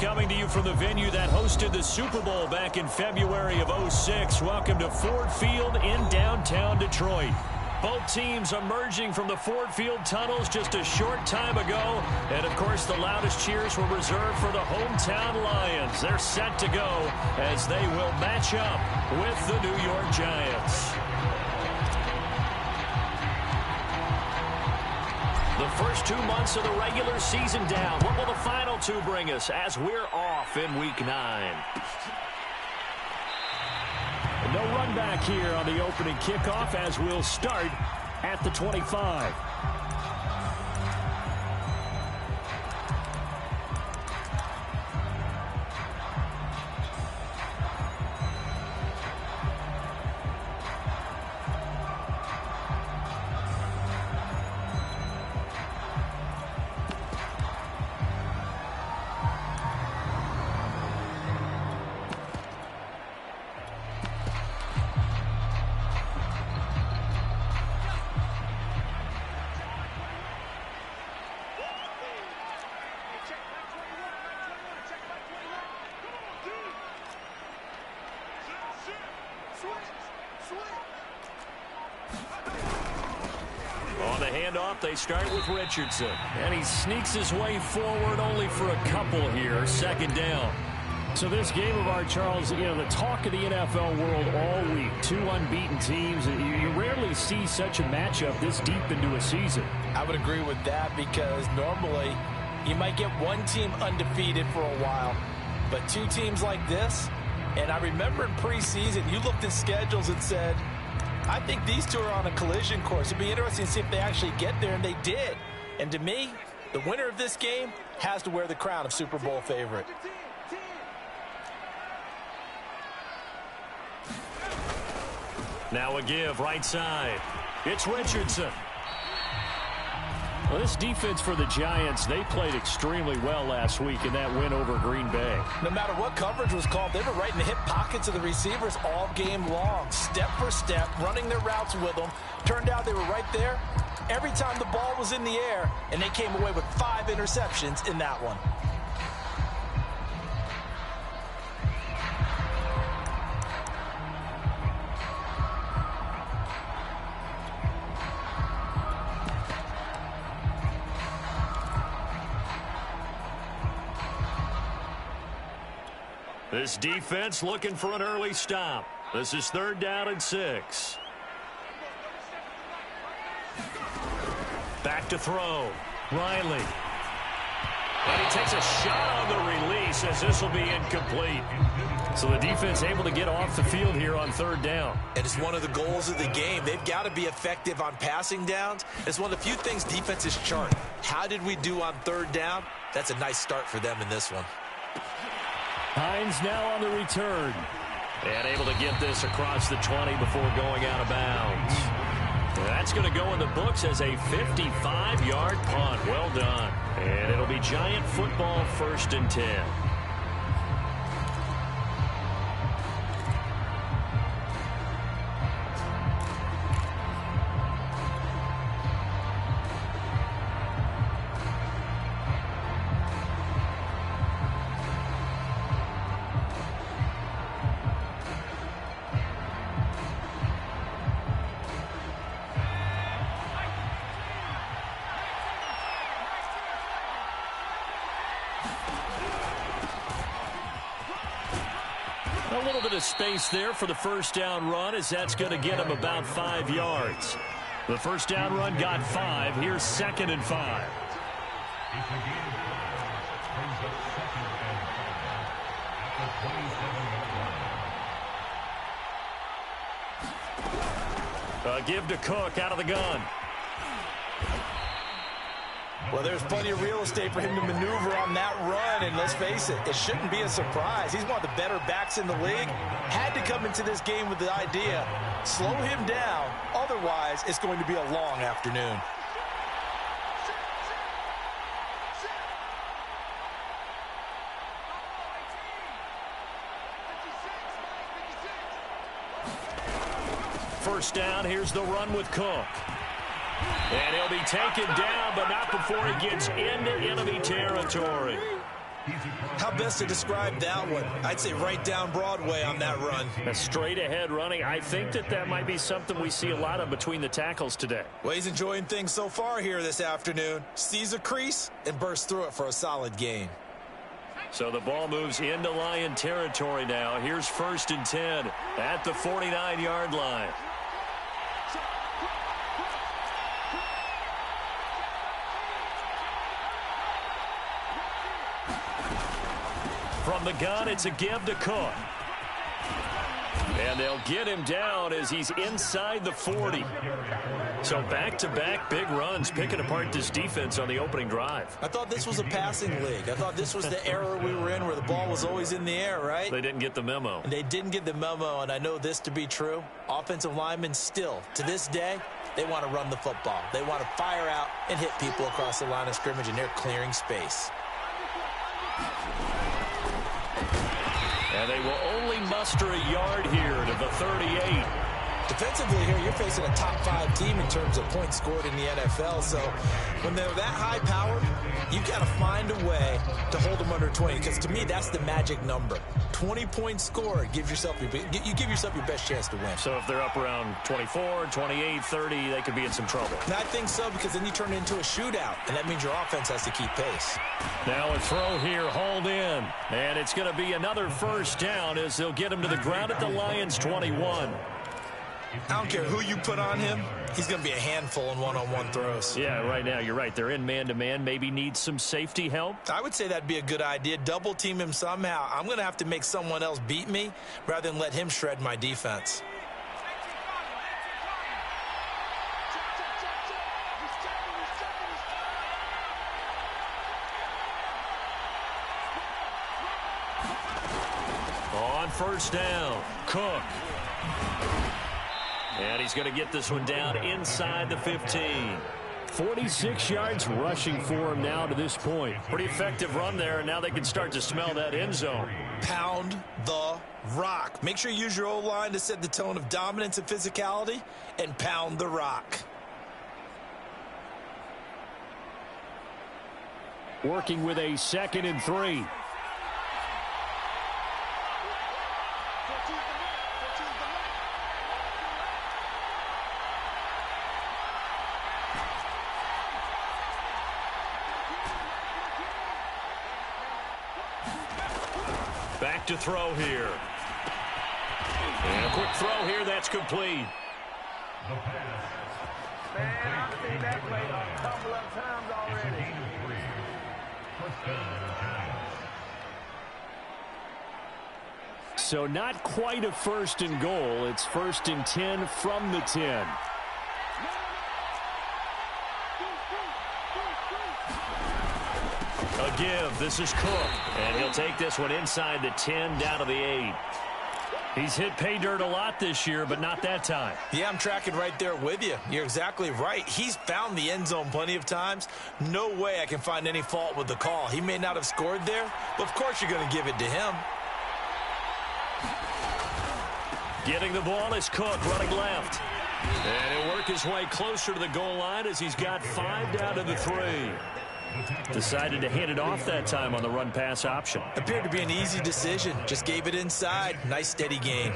coming to you from the venue that hosted the Super Bowl back in February of '06. Welcome to Ford Field in downtown Detroit. Both teams emerging from the Ford Field tunnels just a short time ago. And, of course, the loudest cheers were reserved for the hometown Lions. They're set to go as they will match up with the New York Giants. The first 2 months of the regular season down. What will the final two bring us as we're off in Week 9? No run back here on the opening kickoff as we'll start at the 25. On the handoff, they start with Richardson. And he sneaks his way forward only for a couple here. Second down. So this game of ours, Charles, you know, the talk of the NFL world all week. Two unbeaten teams. You rarely see such a matchup this deep into a season. I would agree with that because normally you might get one team undefeated for a while. But two teams like this, and I remember in preseason, you looked at schedules and said, I think these two are on a collision course. It'd be interesting to see if they actually get there, and they did. And to me, the winner of this game has to wear the crown of Super Bowl favorite. Now a give right side. It's Richardson. Well, this defense for the Giants, they played extremely well last week in that win over Green Bay. No matter what coverage was called, they were right in the hip pockets of the receivers all game long. Step for step, running their routes with them. Turned out they were right there every time the ball was in the air, and they came away with 5 interceptions in that one. This defense looking for an early stop. This is 3rd down and 6. Back to throw. Riley. And he takes a shot on the release as this will be incomplete. So the defense able to get off the field here on 3rd down. And it's one of the goals of the game. They've got to be effective on passing downs. It's one of the few things defenses chart. How did we do on 3rd down? That's a nice start for them in this one. Hines now on the return. And able to get this across the 20 before going out of bounds. That's going to go in the books as a 55-yard punt. Well done. And it'll be Giant football 1st and 10. A little bit of space there for the 1st down run as that's going to get him about 5 yards. The 1st down run got 5. Here's 2nd and 5. A give to Cook out of the gun. Well, there's plenty of real estate for him to maneuver on that run, and let's face it, it shouldn't be a surprise. He's one of the better backs in the league. Had to come into this game with the idea, slow him down, otherwise it's going to be a long afternoon. First down, here's the run with Cook. And he'll be taken down, but not before he gets into enemy territory. How best to describe that one? I'd say right down Broadway on that run. A straight ahead running. I think that might be something we see a lot of between the tackles today. Well, he's enjoying things so far here this afternoon. Sees a crease and bursts through it for a solid gain. So the ball moves into Lion territory now. Here's 1st and 10 at the 49-yard line. From the gun, it's a give to Cook. And they'll get him down as he's inside the 40. So back-to-back big runs, picking apart this defense on the opening drive. I thought this was a passing league. I thought this was the era we were in where the ball was always in the air, right? They didn't get the memo. And they didn't get the memo, and I know this to be true. Offensive linemen still, to this day, they want to run the football. They want to fire out and hit people across the line of scrimmage, and they're clearing space. And they will only muster a yard here to the 38. Defensively here, you're facing a top 5 team in terms of points scored in the NFL. So when they're that high-powered, you've got to find a way to hold them under 20. Because to me, that's the magic number. 20 points scored, you give yourself your best chance to win. So if they're up around 24, 28, 30, they could be in some trouble. And I think so, because then you turn it into a shootout, and that means your offense has to keep pace. Now a throw here, hauled in. And it's going to be another 1st down as they'll get him to the ground at the Lions' 21. I don't care who you put on him, he's going to be a handful in one-on-one throws. Yeah, right now, you're right. They're in man-to-man. Maybe needs some safety help. I would say that'd be a good idea. Double team him somehow. I'm going to have to make someone else beat me rather than let him shred my defense. On 1st down, Cook. And he's going to get this one down inside the 15. 46 yards rushing for him now to this point. Pretty effective run there, and now they can start to smell that end zone. Pound the rock. Make sure you use your O-line to set the tone of dominance and physicality, and pound the rock. Working with a 2nd and 3. Back to throw here. And a quick throw here, that's complete. Man, I've seen that play a couple of times already. So not quite a 1st and goal. It's 1st and 10 from the 10. A give. This is Cook. And he'll take this one inside the 10 down to the 8. He's hit pay dirt a lot this year, but not that time. Yeah, I'm tracking right there with you. You're exactly right. He's found the end zone plenty of times. No way I can find any fault with the call. He may not have scored there, but of course you're going to give it to him. Getting the ball is Cook running left. And he'll work his way closer to the goal line as he's got 5 down to the 3. Decided to hand it off that time on the run-pass option. Appeared to be an easy decision. Just gave it inside. Nice steady gain.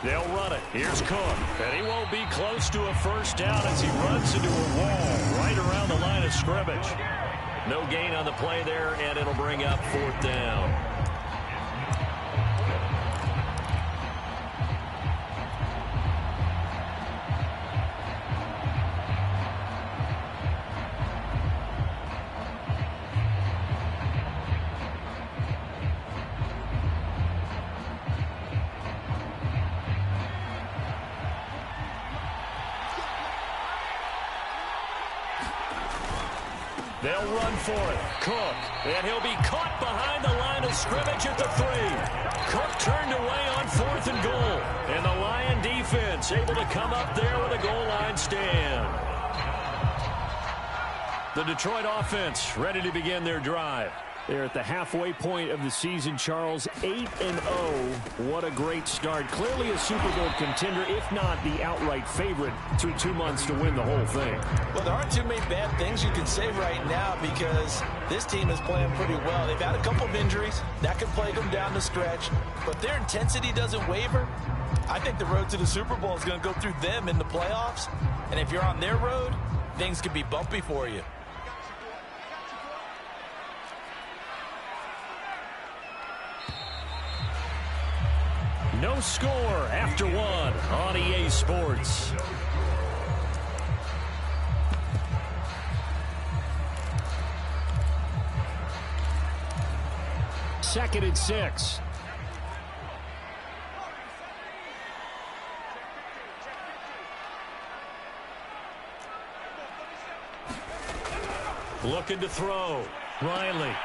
They'll run it. Here's Cook. And he won't be close to a 1st down as he runs into a wall right around the line of scrimmage. No gain on the play there, and it'll bring up 4th down. They'll run for it. Cook. And he'll be caught behind the line of scrimmage at the 3. Cook turned away on 4th and goal. And the Lion defense able to come up there with a goal line stand. The Detroit offense ready to begin their drive. They're at the halfway point of the season, Charles, 8-0. What a great start. Clearly a Super Bowl contender, if not the outright favorite, through 2 months to win the whole thing. Well, there aren't too many bad things you can say right now because this team is playing pretty well. They've had a couple of injuries. That could plague them down the stretch. But their intensity doesn't waver. I think the road to the Super Bowl is going to go through them in the playoffs. And if you're on their road, things could be bumpy for you. No score after 1 on EA Sports. Second and 6. Looking to throw. Riley.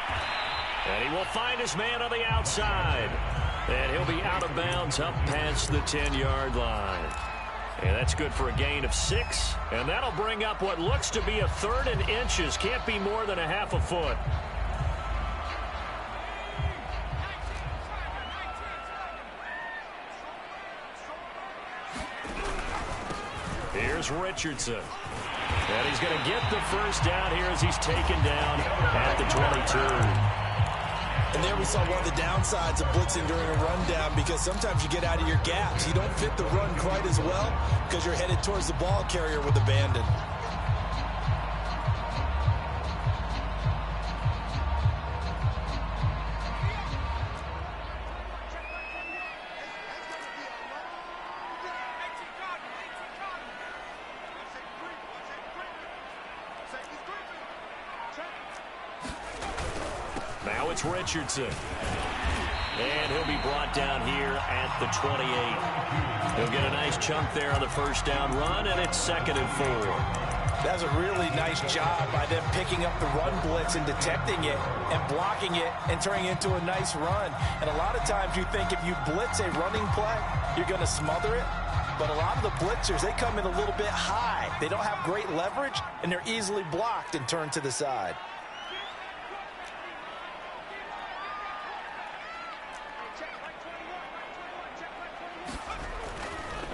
And he will find his man on the outside. And he'll be out of bounds up past the 10-yard line. And that's good for a gain of 6. And that'll bring up what looks to be a 3rd and inches. Can't be more than a half a foot. Here's Richardson. And he's going to get the first down here as he's taken down at the 22. And there we saw one of the downsides of blitzing during a rundown because sometimes you get out of your gaps. You don't fit the run quite as well because you're headed towards the ball carrier with abandon. Now it's Richardson. And he'll be brought down here at the 28. He'll get a nice chunk there on the first down run, and it's 2nd and 4. That's a really nice job by them picking up the run blitz and detecting it and blocking it and turning it into a nice run. And a lot of times you think if you blitz a running play, you're going to smother it. But a lot of the blitzers, they come in a little bit high. They don't have great leverage, and they're easily blocked and turned to the side.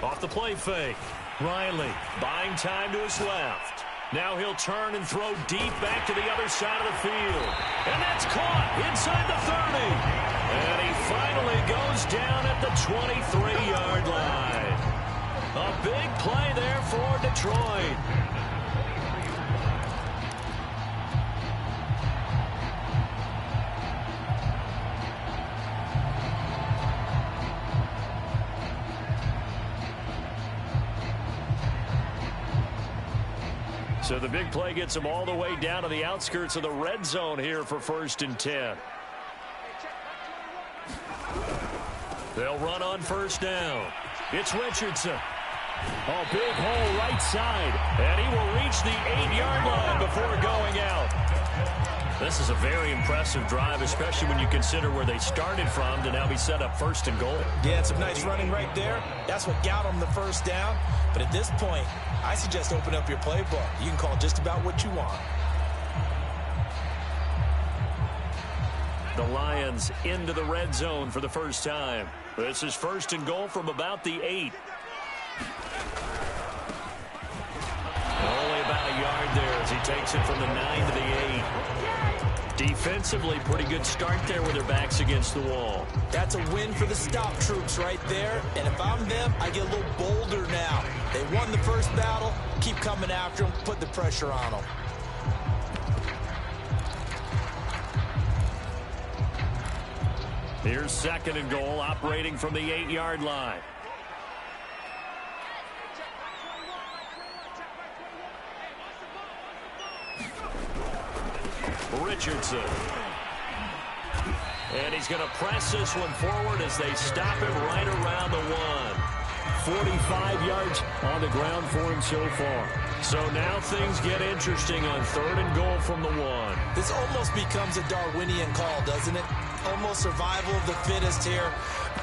Off the play fake. Riley buying time to his left. Now he'll turn and throw deep back to the other side of the field. And that's caught inside the 30. And he finally goes down at the 23-yard line. A big play there for Detroit. So the big play gets him all the way down to the outskirts of the red zone here for 1st and 10. They'll run on 1st down. It's Richardson. Oh, big hole right side. And he will reach the 8-yard line before going out. This is a very impressive drive, especially when you consider where they started from to now be set up 1st and goal. Yeah, some nice running right there. That's what got them the first down. But at this point, I suggest open up your playbook. You can call just about what you want. The Lions into the red zone for the first time. This is 1st and goal from about the 8. Only about a yard there as he takes it from the 9 to the 8. Defensively, pretty good start there with their backs against the wall. That's a win for the stop troops right there. And if I'm them, I get a little bolder now. They won the first battle. Keep coming after them. Put the pressure on them. Here's 2nd and goal, operating from the 8-yard line. Richardson. And he's going to press this one forward as they stop him right around the 1. 45 yards on the ground for him so far. So now things get interesting on 3rd and goal from the 1. This almost becomes a Darwinian call, doesn't it? Almost survival of the fittest here.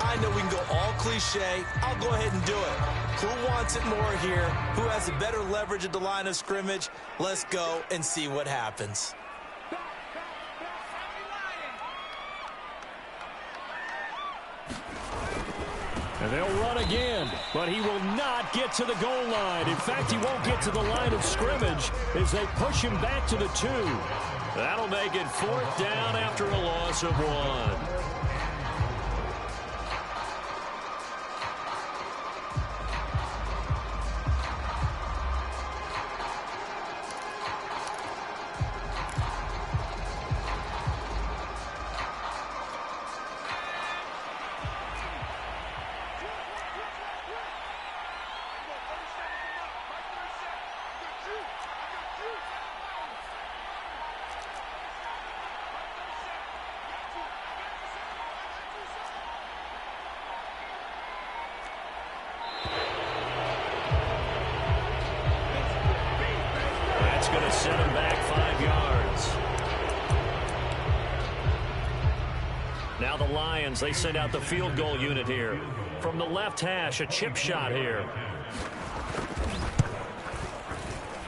I know we can go all cliche. I'll go ahead and do it. Who wants it more here? Who has a better leverage at the line of scrimmage? Let's go and see what happens. And they'll run again, but he will not get to the goal line. In fact, he won't get to the line of scrimmage as they push him back to the 2. That'll make it 4th down after a loss of 1. Going to set him back 5 yards. Now the Lions, they send out the field goal unit here. From the left hash, a chip shot here.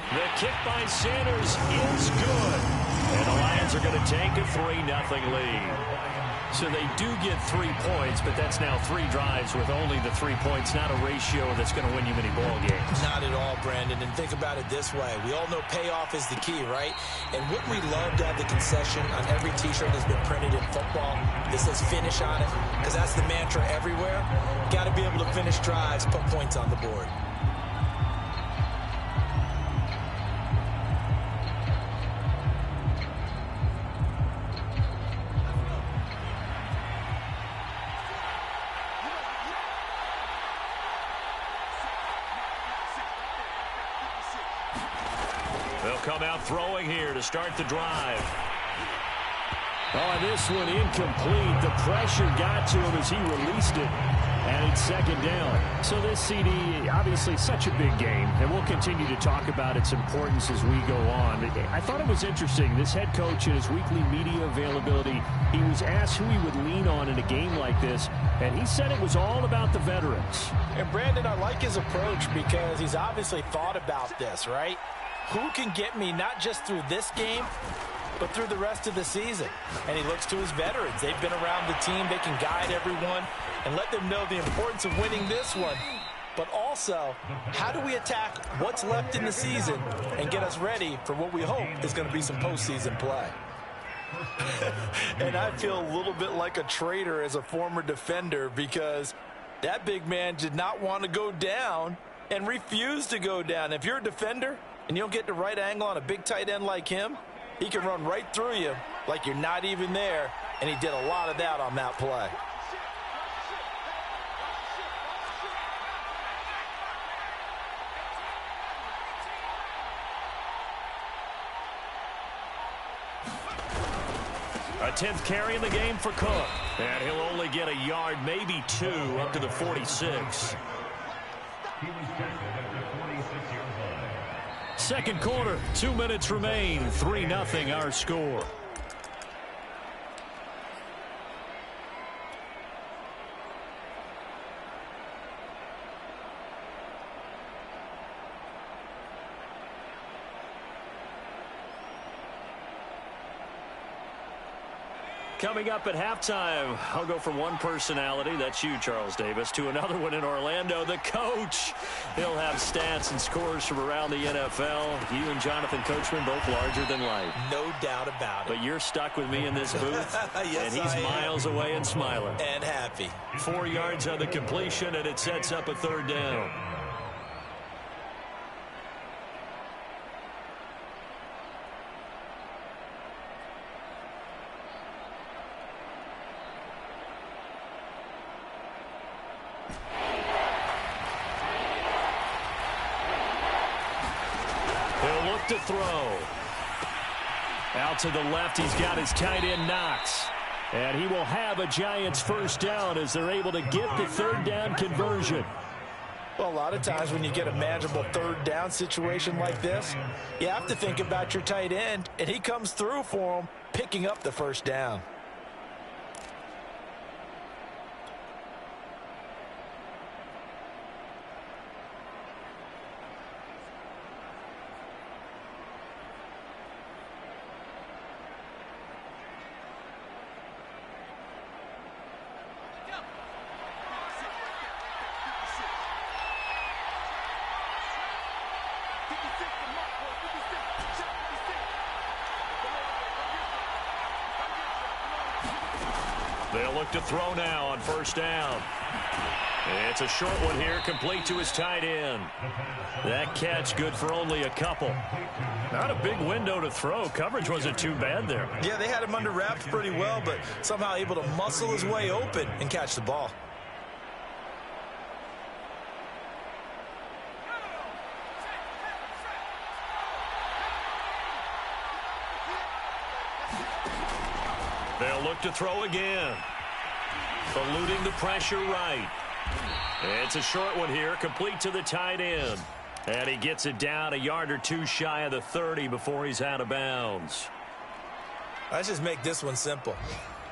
The kick by Sanders is good. And the Lions are going to take a 3-0 lead. So they do get 3 points, but that's now 3 drives with only the 3 points, not a ratio that's going to win you many ball games. Not at all, Brandon. And think about it this way. We all know payoff is the key, right? And wouldn't we love to have the concession on every T-shirt that's been printed in football that says finish on it? Because that's the mantra everywhere. Got to be able to finish drives, put points on the board. They'll come out throwing here to start the drive. Oh, this one incomplete. The pressure got to him as he released it. And it's 2nd down. So this CD, obviously such a big game, and we'll continue to talk about its importance as we go on. I thought it was interesting. This head coach in his weekly media availability, he was asked who he would lean on in a game like this, and he said it was all about the veterans. And Brandon, I like his approach because he's obviously thought about this, right? Who can get me not just through this game, but through the rest of the season? And he looks to his veterans. They've been around the team. They can guide everyone and let them know the importance of winning this one. But also, how do we attack what's left in the season and get us ready for what we hope is going to be some postseason play? And I feel a little bit like a traitor as a former defender because that big man did not want to go down and refused to go down. If you're a defender and you don't get the right angle on a big tight end like him, he can run right through you like you're not even there, and he did a lot of that on that play. A 10th carry in the game for Cook. And he'll only get a yard, maybe 2, up to the 46. Second quarter, 2 minutes remain. 3-0 our score. Coming up at halftime, I'll go from one personality, that's you, Charles Davis, to another one in Orlando, the coach. He'll have stats and scores from around the NFL. You and Jonathan Coachman, both larger than life. No doubt about it. But you're stuck with me in this booth, yes, and he's miles away and smiling. And happy. 4 yards on the completion, and it sets up a 3rd down. To throw. Out to the left, he's got his tight end Knox. And he will have a Giants 1st down as they're able to get the 3rd down conversion. Well, a lot of times when you get a manageable third down situation like this, you have to think about your tight end, and he comes through for him, picking up the first down. They'll look to throw now on first down. It's a short one here, complete to his tight end. That catch good for only a couple. Not a big window to throw. Coverage wasn't too bad there. Yeah, they had him under wraps pretty well, but somehow able to muscle his way open and catch the ball. They'll look to throw again. Eluding the pressure right. It's a short one here, complete to the tight end. And he gets it down a yard or two shy of the 30 before he's out of bounds. Let's just make this one simple.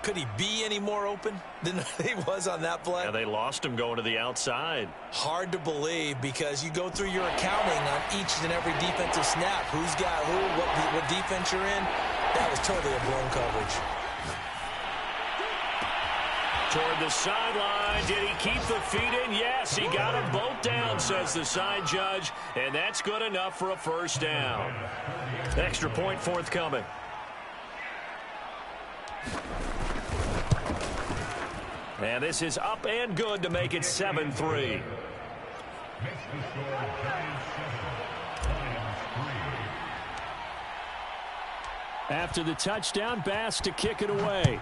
Could he be any more open than he was on that play? Yeah, they lost him going to the outside. Hard to believe because you go through your accounting on each and every defensive snap. Who's got who, what defense you're in. That was totally a blown coverage. Toward the sideline. Did he keep the feet in? Yes, he got them both down, says the side judge. And that's good enough for a first down. Extra point forthcoming. And this is up and good to make it 7-3. After the touchdown, Bass to kick it away.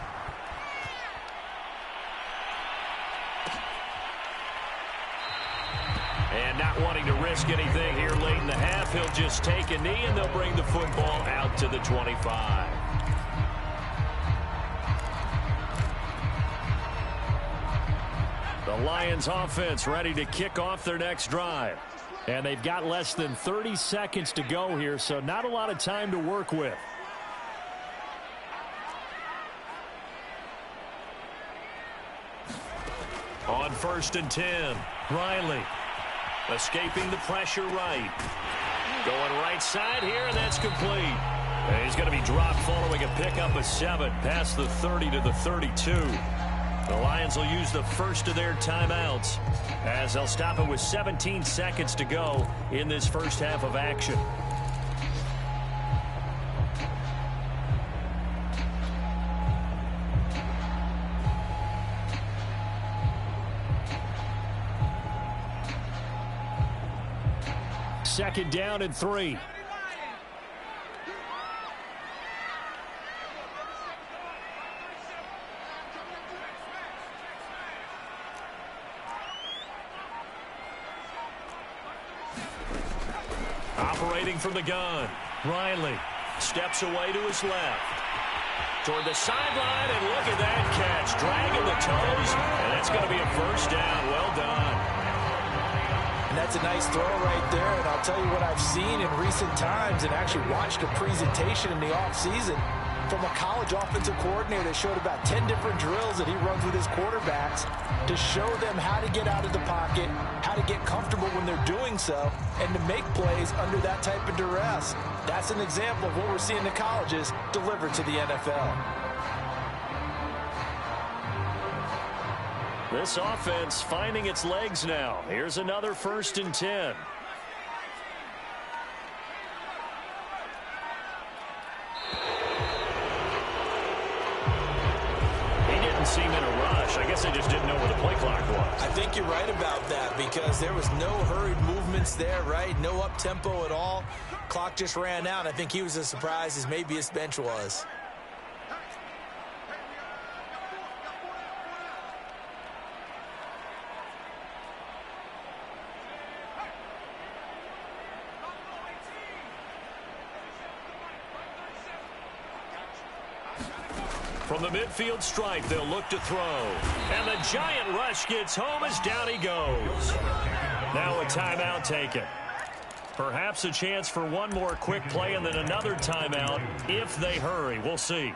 And not wanting to risk anything here late in the half, he'll just take a knee and they'll bring the football out to the 25. The Lions offense ready to kick off their next drive. And they've got less than 30 seconds to go here, so not a lot of time to work with. On 1st and 10, Riley escaping the pressure right. Going right side here, and that's complete. And he's going to be dropped following a pickup of 7 past the 30 to the 32. The Lions will use the first of their timeouts as they'll stop it with 17 seconds to go in this first half of action. Second down and 3. Operating from the gun, Riley steps away to his left. Toward the sideline, and look at that catch. Dragging the toes, and that's going to be a first down. Well done. And that's a nice throw right there, and I'll tell you what I've seen in recent times and actually watched a presentation in the offseason from a college offensive coordinator that showed about 10 different drills that he runs with his quarterbacks to show them how to get out of the pocket, how to get comfortable when they're doing so, and to make plays under that type of duress. That's an example of what we're seeing in the colleges delivered to the NFL. This offense finding its legs now. Here's another 1st and 10. He didn't seem in a rush. I guess they just didn't know where the play clock was. I think you're right about that because there was no hurried movements there, right? No up-tempo at all. Clock just ran out. I think he was as surprised as maybe his bench was. From the midfield stripe, they'll look to throw. And the giant rush gets home as down he goes. Now a timeout taken. Perhaps a chance for one more quick play and then another timeout if they hurry. We'll see.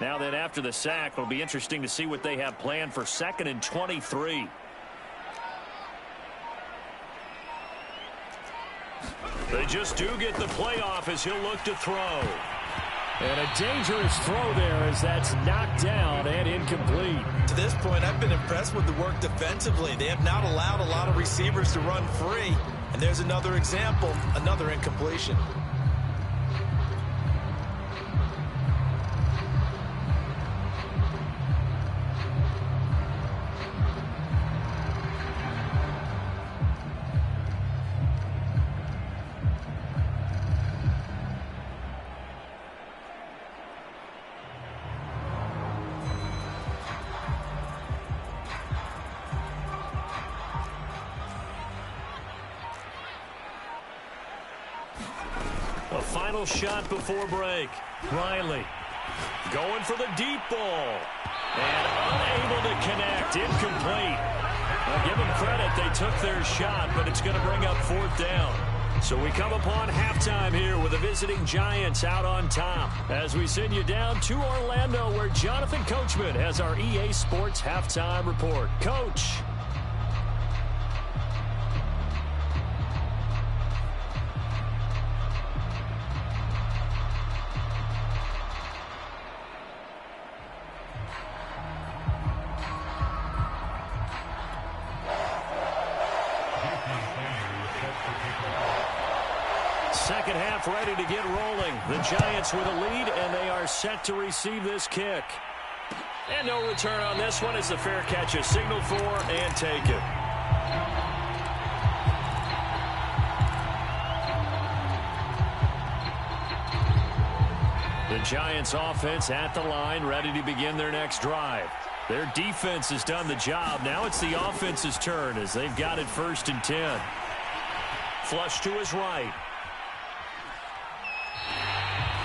Now then, after the sack, it'll be interesting to see what they have planned for 2nd and 23. They just do get the play off as he'll look to throw. And a dangerous throw there as that's knocked down and incomplete. To this point, I've been impressed with the work defensively. They have not allowed a lot of receivers to run free. And there's another example, another incompletion. A final shot before break. Riley going for the deep ball. And unable to connect. Incomplete. Now give them credit. They took their shot, but it's going to bring up 4th down. So we come upon halftime here with the visiting Giants out on top. As we send you down to Orlando, where Jonathan Coachman has our EA Sports halftime report. Coach. Second half ready to get rolling. The Giants with a lead, and they are set to receive this kick. And no return on this one as the fair catch is signaled for and taken. The Giants offense at the line, ready to begin their next drive. Their defense has done the job. Now it's the offense's turn as they've got it 1st and 10. Flush to his right.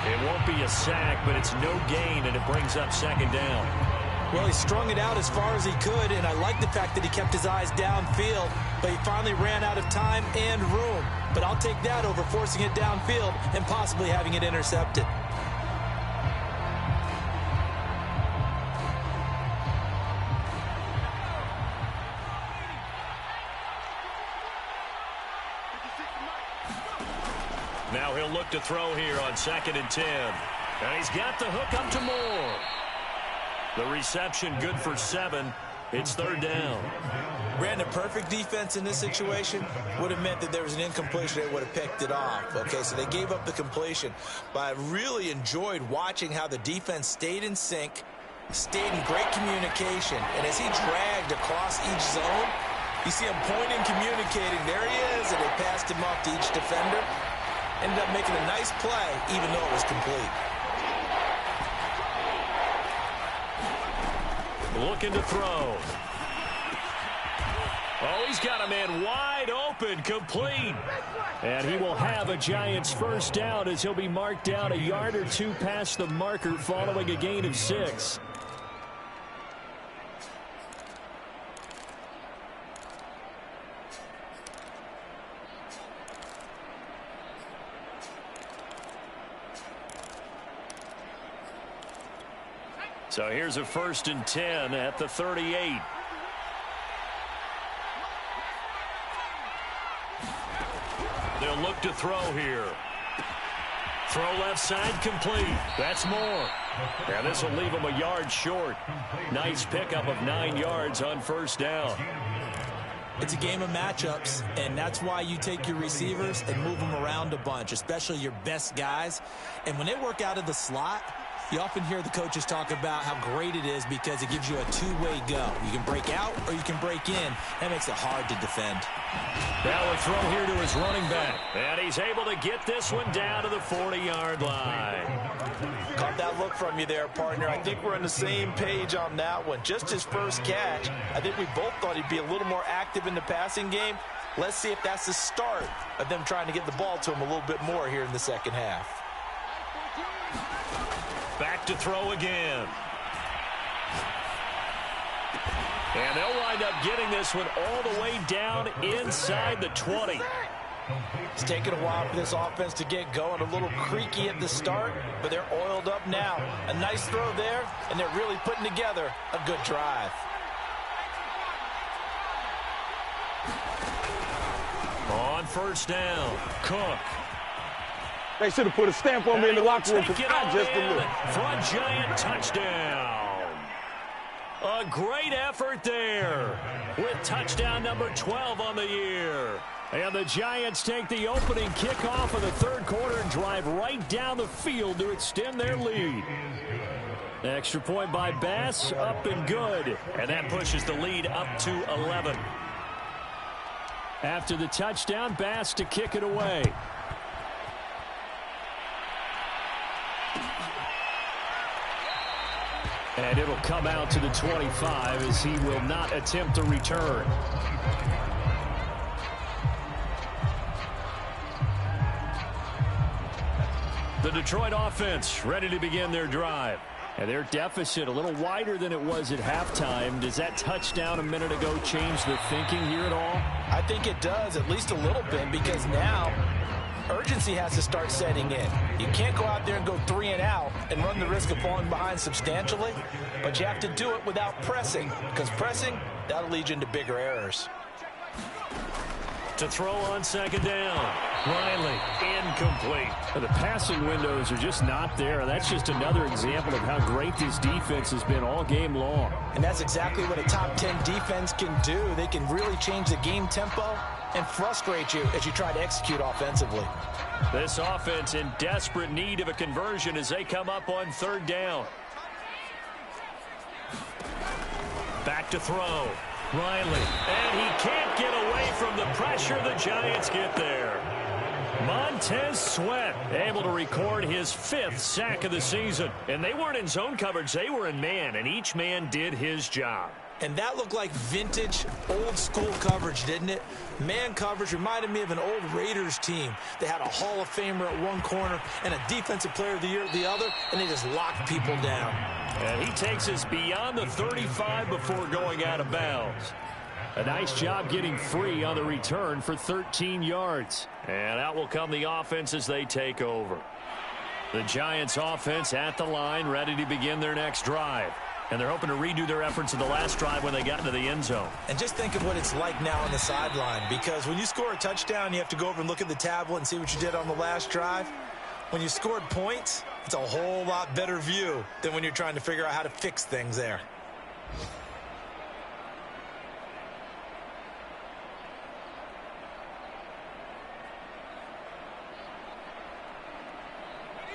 It won't be a sack, but it's no gain, and it brings up 2nd down. Well, he strung it out as far as he could, and I like the fact that he kept his eyes downfield, but he finally ran out of time and room. But I'll take that over forcing it downfield and possibly having it intercepted. Now he'll look to throw here on 2nd and 10. And he's got the hook up to Moore. The reception good for 7. It's 3rd down. Brandon, perfect defense in this situation would have meant that there was an incompletion. They would have picked it off. Okay, so they gave up the completion. But I really enjoyed watching how the defense stayed in sync, stayed in great communication. And as he dragged across each zone, you see him pointing, communicating. There he is, and they passed him off to each defender. Ended up making a nice play, even though it was complete. Looking to throw. Oh, he's got a man wide open, complete. And he will have a Giants 1st down as he'll be marked down a yard or 2 past the marker following a gain of 6. So here's a 1st and 10 at the 38. They'll look to throw here. Throw left side complete. That's Moore. And this will leave him a yard short. Nice pickup of 9 yards on 1st down. It's a game of matchups, and that's why you take your receivers and move them around a bunch, especially your best guys. And when they work out of the slot, You often hear the coaches talk about how great it is because it gives you a two-way go. You can break out or you can break in. That makes it hard to defend. Now a throw here to his running back. And he's able to get this one down to the 40-yard line. Caught that look from you there, partner. I think we're on the same page on that one. Just his first catch. I think we both thought he'd be a little more active in the passing game. Let's see if that's the start of them trying to get the ball to him a little bit more here in the second half. Back to throw again. And they'll wind up getting this one all the way down inside the 20. It's taken a while for this offense to get going. A little creaky at the start, but they're oiled up now. A nice throw there, and they're really putting together a good drive. On first down, Cook. They should have put a stamp on me in the locker room because I just delivered. For a Giant touchdown. A great effort there with touchdown number 12 on the year. And the Giants take the opening kickoff of the third quarter and drive right down the field to extend their lead. Extra point by Bass, up and good. And that pushes the lead up to 11. After the touchdown, Bass to kick it away. And it'll come out to the 25 as he will not attempt to return. The Detroit offense ready to begin their drive. And their deficit a little wider than it was at halftime. Does that touchdown a minute ago change the thinking here at all? I think it does, at least a little bit, because now urgency has to start setting in. You can't go out there and go 3 and out and run the risk of falling behind substantially, but you have to do it without pressing, because pressing, that'll lead you into bigger errors. To throw on second down. Riley, incomplete. The passing windows are just not there. And that's just another example of how great this defense has been all game long. And that's exactly what a top 10 defense can do. They can really change the game tempo and frustrate you as you try to execute offensively. This offense in desperate need of a conversion as they come up on third down. Back to throw. Riley, and he can't get away from the pressure. The Giants get there. Montez Sweat able to record his 5th sack of the season. And they weren't in zone coverage. They were in man, and each man did his job. And that looked like vintage, old-school coverage, didn't it? Man coverage reminded me of an old Raiders team. They had a Hall of Famer at one corner and a Defensive Player of the Year at the other, and they just locked people down. And he takes us beyond the 35 before going out of bounds. A nice job getting free on the return for 13 yards. And out will come the offense as they take over. The Giants offense at the line, ready to begin their next drive. And they're hoping to redo their efforts in the last drive when they got into the end zone. And just think of what it's like now on the sideline, because when you score a touchdown, you have to go over and look at the tablet and see what you did on the last drive. When you scored points, it's a whole lot better view than when you're trying to figure out how to fix things there.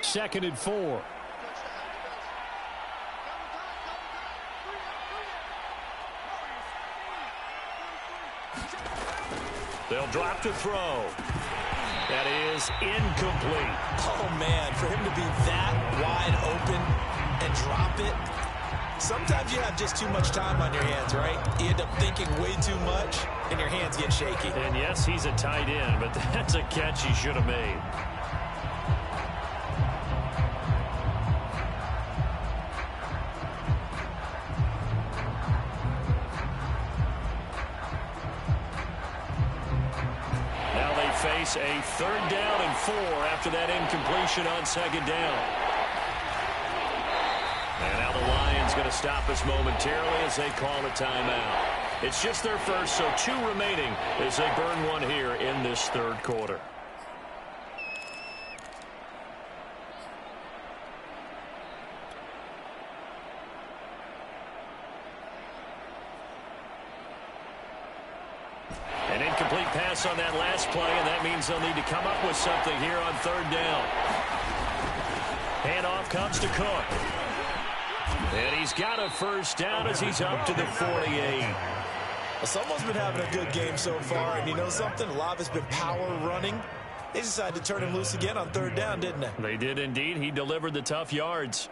Second and 4. They'll drop to throw. That is incomplete. Oh, man, for him to be that wide open and drop it. Sometimes you have just too much time on your hands, right? You end up thinking way too much, and your hands get shaky. And, yes, he's a tight end, but that's a catch he should have made. Face a third down and 4 after that incompletion on second down. And now the Lions going to stop us momentarily as they call a timeout. It's just their first, so 2 remaining as they burn one here in this third quarter. An incomplete pass on that last play, and that means they'll need to come up with something here on third down. Handoff comes to Cook. And he's got a first down as he's up to the 48. Well, someone's been having a good game so far, and you know something? A lot of it's been power running. They decided to turn him loose again on third down, didn't they? They did indeed. He delivered the tough yards.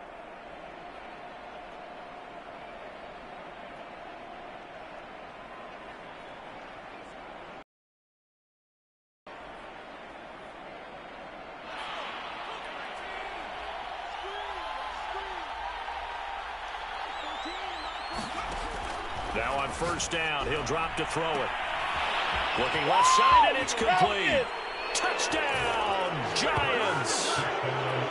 Now on first down, he'll drop to throw it. Looking left side, and it's complete. Touchdown, Giants.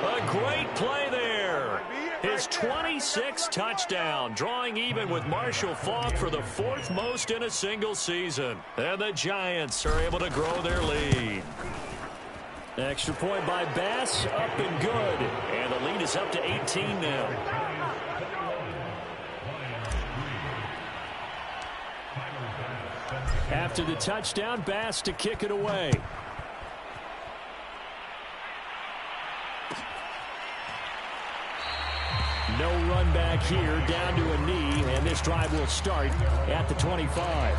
A great play there. His 26th touchdown, drawing even with Marshall Faulk for the 4th most in a single season. And the Giants are able to grow their lead. Extra point by Bass, up and good. And the lead is up to 18 now. After the touchdown, Bass to kick it away. No run back here, down to a knee, and this drive will start at the 25.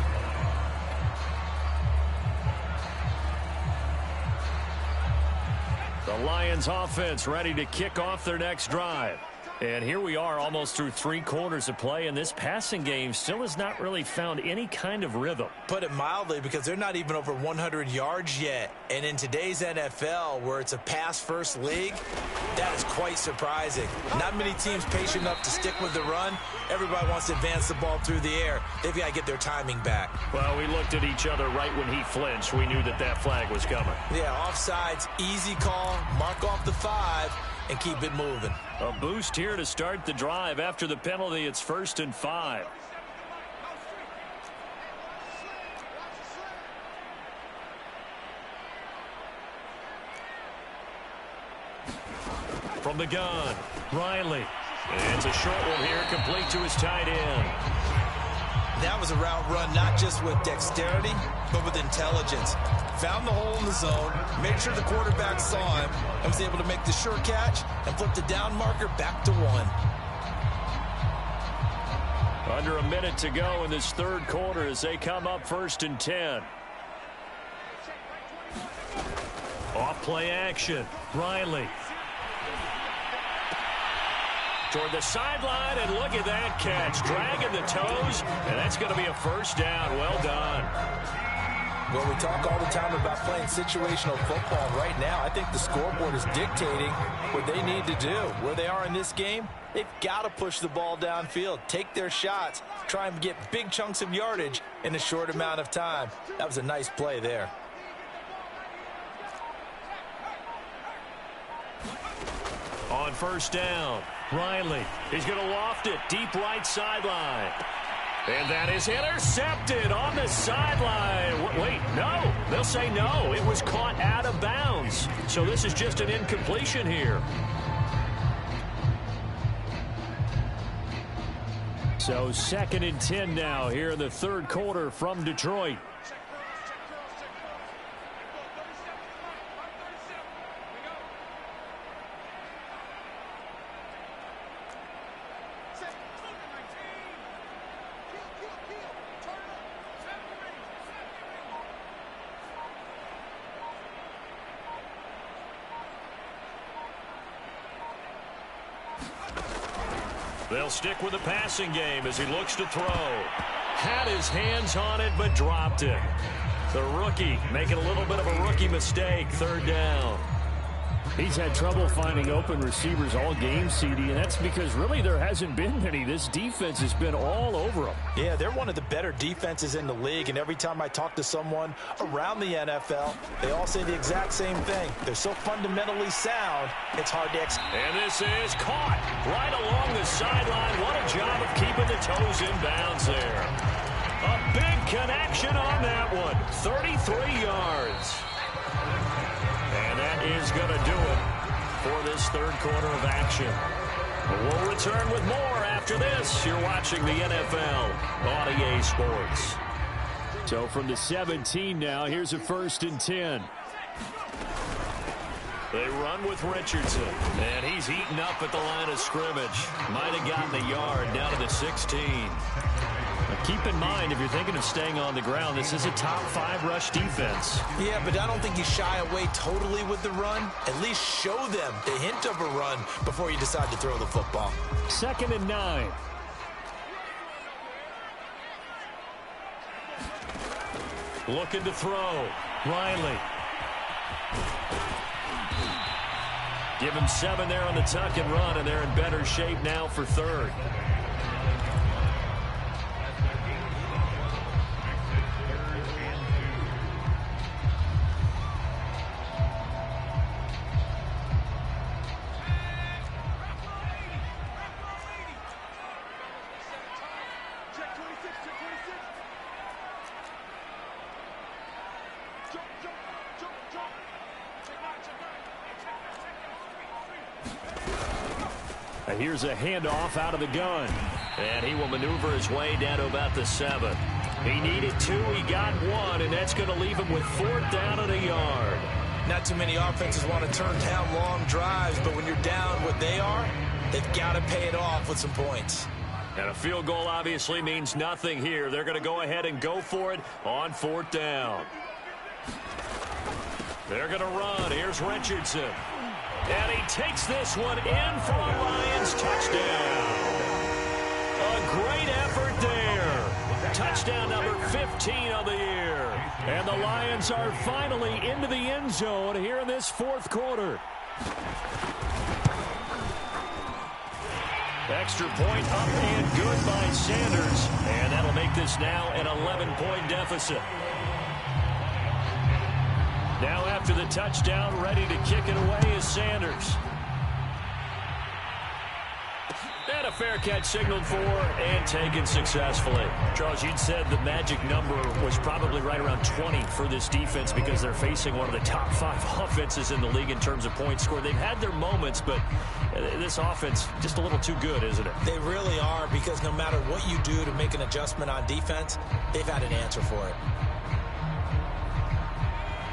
The Lions offense ready to kick off their next drive. And here we are almost through 3 quarters of play, and this passing game still has not really found any kind of rhythm. Put it mildly, because they're not even over 100 yards yet. And in today's NFL, where it's a pass-first league, that is quite surprising. Not many teams patient enough to stick with the run. Everybody wants to advance the ball through the air. They've got to get their timing back. Well, we looked at each other right when he flinched. We knew that that flag was coming. Yeah, offsides, easy call, mark off the 5, and keep it moving. A boost here to start the drive. After the penalty, it's 1st and 5. From the gun, Riley. And it's a short one here, complete to his tight end. That was a route run not just with dexterity, but with intelligence. Found the hole in the zone, made sure the quarterback saw him, and was able to make the sure catch and flip the down marker back to 1. Under a minute to go in this 3rd quarter as they come up 1st and 10. Off play action, Riley. Toward the sideline, and look at that catch. Dragging the toes, and that's going to be a first down. Well done. Well, we talk all the time about playing situational football. Right now, I think the scoreboard is dictating what they need to do. Where they are in this game, they've got to push the ball downfield, take their shots, try and get big chunks of yardage in a short amount of time. That was a nice play there. On first down, Riley. He's going to loft it deep right sideline. And that is intercepted on the sideline. Wait, no. They'll say no. It was caught out of bounds. So this is just an incompletion here. So 2nd and 10 now here in the 3rd quarter from Detroit. They'll stick with the passing game as he looks to throw. Had his hands on it, but dropped it. The rookie making a little bit of a rookie mistake. 3rd down. He's had trouble finding open receivers all game, CD, and that's because really there hasn't been many. This defense has been all over them. Yeah, they're one of the better defenses in the league, and every time I talk to someone around the NFL, they all say the exact same thing. They're so fundamentally sound, it's hard to execute. And this is caught right along the sideline. What a job of keeping the toes in bounds there. A big connection on that one. 33 yards. And that is going to do it for this 3rd quarter of action. We'll return with more after this. You're watching the NFL on EA Sports. So from the 17 now, here's a 1st and 10. They run with Richardson, and he's heating up at the line of scrimmage. Might have gotten a yard down to the 16. Now keep in mind, if you're thinking of staying on the ground, this is a top 5 rush defense. Yeah, but I don't think you shy away totally with the run. At least show them the hint of a run before you decide to throw the football. 2nd and 9. Looking to throw. Riley. Give him 7 there on the tuck and run, and they're in better shape now for 3rd. Here's a handoff out of the gun. And he will maneuver his way down to about the 7. He needed 2. He got 1. And that's going to leave him with 4th down and a yard. Not too many offenses want to turn down long drives. But when you're down what they are, they've got to pay it off with some points. And a field goal obviously means nothing here. They're going to go ahead and go for it on 4th down. They're going to run. Here's Richardson. And he takes this one in for a Lions touchdown. A great effort there. Touchdown number 15 on the year. And the Lions are finally into the end zone here in this 4th quarter. Extra point up and good by Sanders. And that'll make this now an 11-point deficit. Now after the touchdown, ready to kick it away is Sanders. And a fair catch signaled for and taken successfully. Charles, you'd said the magic number was probably right around 20 for this defense because they're facing one of the top 5 offenses in the league in terms of points scored. They've had their moments, but this offense just a little too good, isn't it? They really are, because no matter what you do to make an adjustment on defense, they've had an answer for it.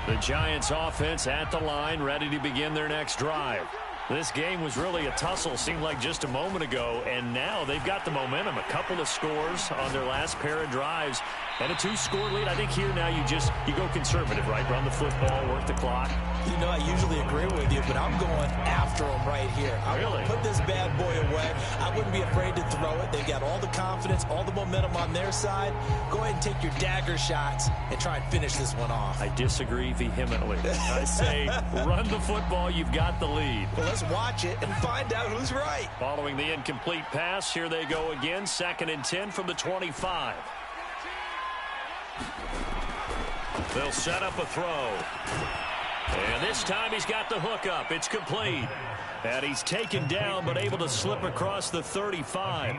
The Giants offense at the line, ready to begin their next drive. This game was really a tussle, seemed like just a moment ago, and now they've got the momentum. A couple of scores on their last pair of drives, and a 2-score lead. I think here now you go conservative, right? Run the football, work the clock. You know, I usually agree with you, but I'm going after them right here. I really want to put this bad boy away. I wouldn't be afraid to throw it. They've got all the confidence, all the momentum on their side. Go ahead and take your dagger shots and try and finish this one off. I disagree vehemently. I say run the football. You've got the lead. Well, let's watch it and find out who's right. Following the incomplete pass, here they go again. 2nd and 10 from the 25. They'll set up a throw. And this time he's got the hook up. It's complete. And he's taken down but able to slip across the 35.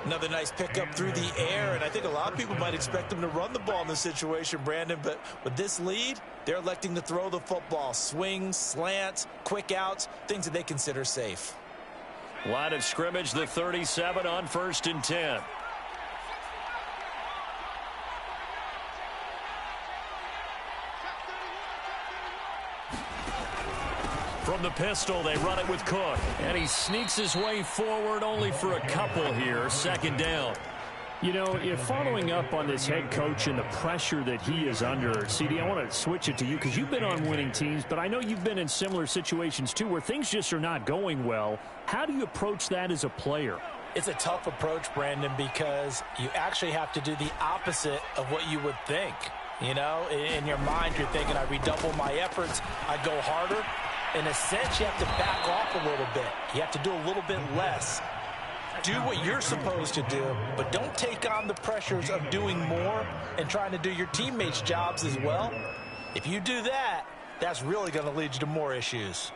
Another nice pickup through the air, and I think a lot of people might expect them to run the ball in this situation, Brandon, but with this lead, they're electing to throw the football. Swings, slants, quick outs, things that they consider safe. Line of scrimmage, the 37 on 1st and 10. From the pistol, they run it with Cook. And he sneaks his way forward only for a couple here. 2nd down. You know, if following up on this head coach and the pressure that he is under, CD, I want to switch it to you because you've been on winning teams, but I know you've been in similar situations too where things just are not going well. How do you approach that as a player? It's a tough approach, Brandon, because you actually have to do the opposite of what you would think. You know, in your mind, you're thinking, I redouble my efforts, I go harder. In a sense, you have to back off a little bit. You have to do a little bit less. Do what you're supposed to do, but don't take on the pressures of doing more and trying to do your teammates' jobs as well. If you do that, that's really going to lead you to more issues.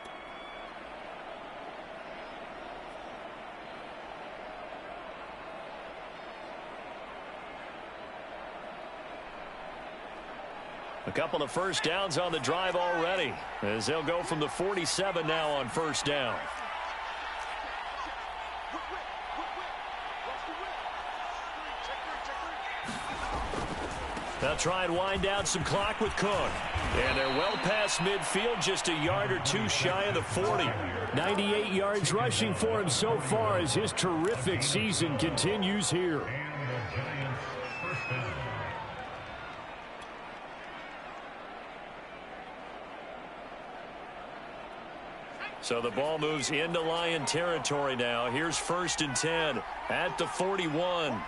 A couple of first downs on the drive already, as they'll go from the 47 now on 1st down. They'll try and wind down some clock with Cook. And they're well past midfield, just a yard or two shy of the 40. 98 yards rushing for him so far as his terrific season continues here. So the ball moves into Lion territory now. Here's 1st and 10 at the 41.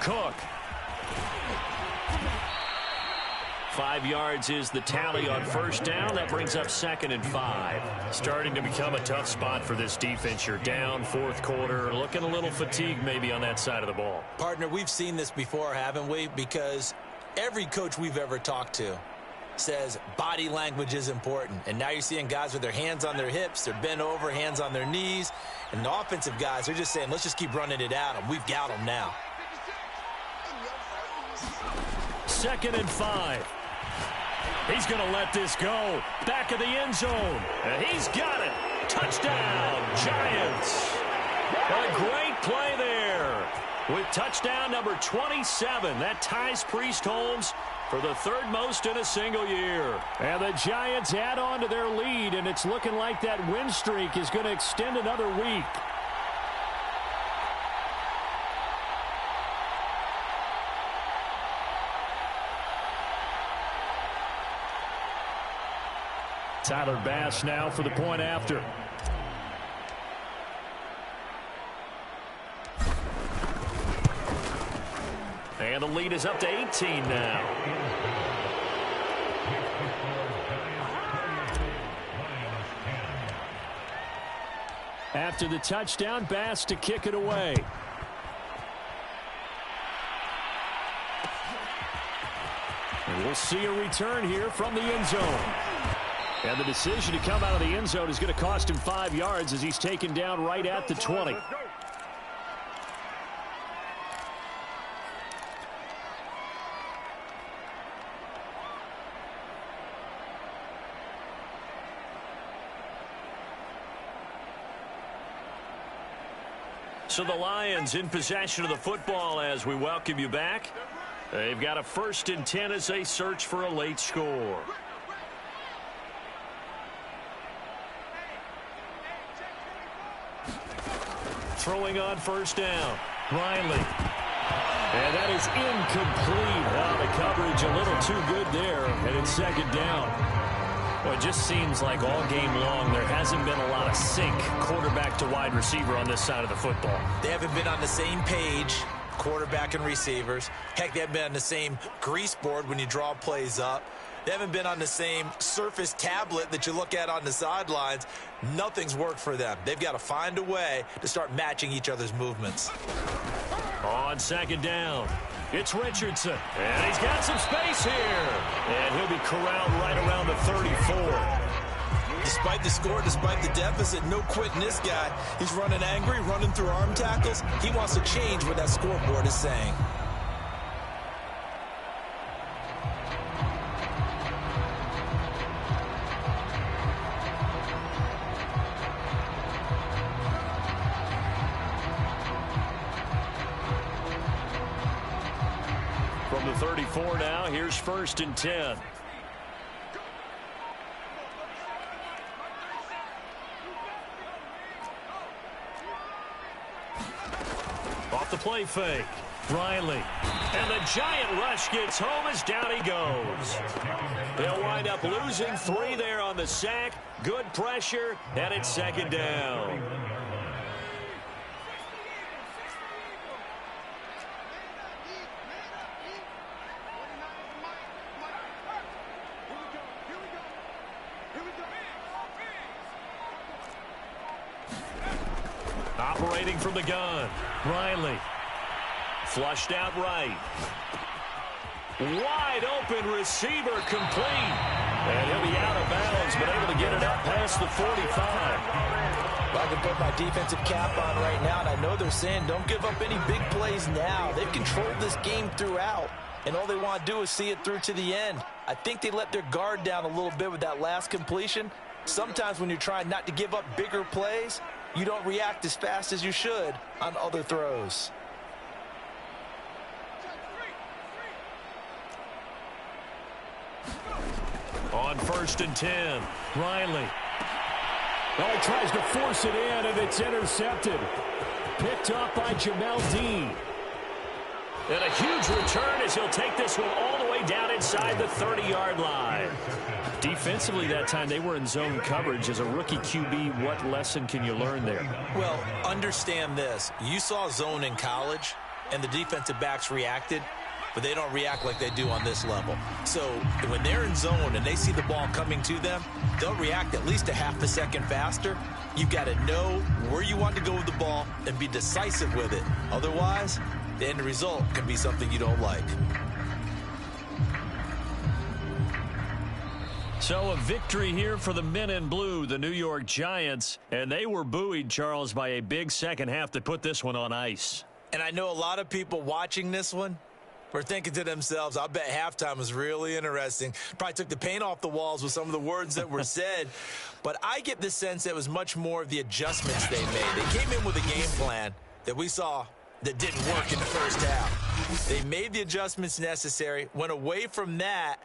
Cook. 5 yards is the tally on 1st down. That brings up 2nd and 5. Starting to become a tough spot for this defense. You're down 4th quarter. Looking a little fatigued maybe on that side of the ball. Partner, we've seen this before, haven't we? Because every coach we've ever talked to says body language is important. And now you're seeing guys with their hands on their hips, they're bent over, hands on their knees. And the offensive guys, they're just saying, let's just keep running it at them. We've got them now. 2nd and 5. He's going to let this go. Back of the end zone. And he's got it. Touchdown, Giants. A great play there with touchdown number 27. That ties Priest Holmes for the 3rd most in a single year. And the Giants add on to their lead, and it's looking like that win streak is going to extend another week. Tyler Bass now for the point after. And the lead is up to 18 now. After the touchdown, Bass to kick it away. And we'll see a return here from the end zone. And the decision to come out of the end zone is going to cost him 5 yards as he's taken down right at the 20. So the Lions in possession of the football as we welcome you back. They've got a 1st and 10 as they search for a late score. Throwing on 1st down. Riley. And that is incomplete. Oh, the coverage a little too good there. And it's 2nd down. Well, it just seems like all game long there hasn't been a lot of sync quarterback to wide receiver on this side of the football. They haven't been on the same page, quarterback and receivers. Heck, they haven't been on the same grease board when you draw plays up. They haven't been on the same Surface tablet that you look at on the sidelines. Nothing's worked for them. They've got to find a way to start matching each other's movements. On 2nd down, it's Richardson. And he's got some space here. And he'll be corralled right around the 34. Despite the score, despite the deficit, no quitting this guy. He's running angry, running through arm tackles. He wants to change what that scoreboard is saying. From the 34 now, here's 1st and 10. Off the play fake. Riley. And the giant rush gets home as down he goes. They'll wind up losing 3 there on the sack. Good pressure, and it's 2nd down. Operating from the gun. Riley. Flushed out right. Wide open receiver complete. And he'll be out of bounds, but able to get it up past the 45. Well, I can put my defensive cap on right now, and I know they're saying don't give up any big plays now. They've controlled this game throughout, and all they want to do is see it through to the end. I think they let their guard down a little bit with that last completion. Sometimes when you're trying not to give up bigger plays, you don't react as fast as you should on other throws. On 1st and 10, Riley. Well, he tries to force it in, and it's intercepted. Picked up by Jamel Dean. And a huge return as he'll take this one all the way down inside the 30-yard line. Defensively that time, they were in zone coverage. As a rookie QB, what lesson can you learn there? Well, understand this. You saw zone in college, and the defensive backs reacted, but they don't react like they do on this level. So when they're in zone and they see the ball coming to them, they'll react at least a half a second faster. You've got to know where you want to go with the ball and be decisive with it. Otherwise, the end result can be something you don't like. So a victory here for the men in blue, the New York Giants, and they were buoyed, Charles, by a big second half to put this one on ice. And I know a lot of people watching this one were thinking to themselves, I bet halftime was really interesting. Probably took the paint off the walls with some of the words that were said. But I get the sense that it was much more of the adjustments they made. They came in with a game plan that we saw that didn't work in the first half. They made the adjustments necessary, went away from that,